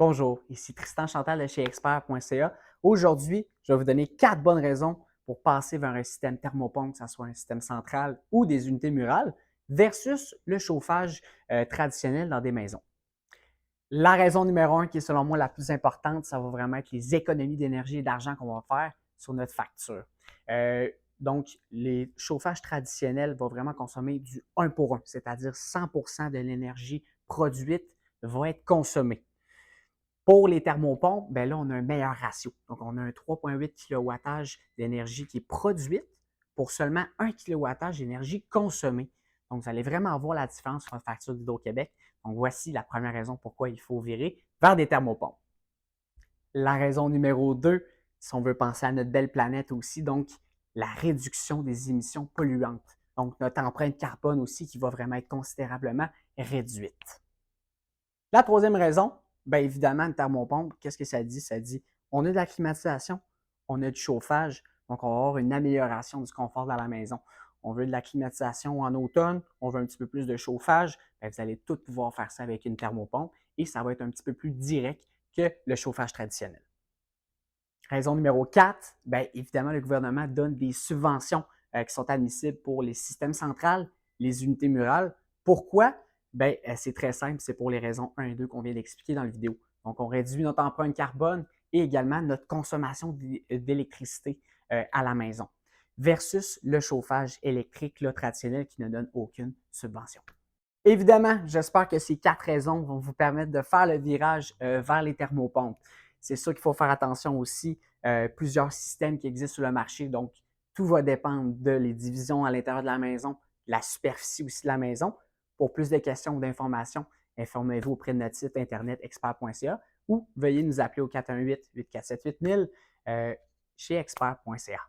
Bonjour, ici Tristan Chantal de chez expert.ca. Aujourd'hui, je vais vous donner 4 bonnes raisons pour passer vers un système thermopompe, que ce soit un système central ou des unités murales, versus le chauffage traditionnel dans des maisons. La raison numéro 1 qui est selon moi la plus importante, ça va vraiment être les économies d'énergie et d'argent qu'on va faire sur notre facture. Donc, les chauffages traditionnels vont vraiment consommer du 1 pour 1, c'est-à-dire 100% de l'énergie produite va être consommée. Pour les thermopompes, ben là, on a un meilleur ratio. Donc, on a un 3,8 kWh d'énergie qui est produite pour seulement 1 kWh d'énergie consommée. Donc, vous allez vraiment voir la différence sur la facture d'Hydro-Québec. Donc, voici la première raison pourquoi il faut virer vers des thermopompes. La raison numéro 2, si on veut penser à notre belle planète aussi, donc la réduction des émissions polluantes. Donc, notre empreinte carbone aussi qui va vraiment être considérablement réduite. La troisième raison, bien évidemment, une thermopompe, qu'est-ce que ça dit? Ça dit, on a de la climatisation, on a du chauffage, donc on va avoir une amélioration du confort dans la maison. On veut de la climatisation en automne, on veut un petit peu plus de chauffage, bien, vous allez tout pouvoir faire ça avec une thermopompe et ça va être un petit peu plus direct que le chauffage traditionnel. Raison numéro 4, bien évidemment, le gouvernement donne des subventions qui sont admissibles pour les systèmes centrales, les unités murales. Pourquoi? Bien, c'est très simple, c'est pour les raisons 1 et 2 qu'on vient d'expliquer dans la vidéo. Donc, on réduit notre empreinte carbone et également notre consommation d'électricité à la maison versus le chauffage électrique traditionnel qui ne donne aucune subvention. Évidemment, j'espère que ces 4 raisons vont vous permettre de faire le virage vers les thermopompes. C'est sûr qu'il faut faire attention aussi, plusieurs systèmes qui existent sur le marché, donc tout va dépendre de les divisions à l'intérieur de la maison, la superficie aussi de la maison. Pour plus de questions ou d'informations, informez-vous auprès de notre site internet expert.ca ou veuillez nous appeler au 418-847-8000 chez expert.ca.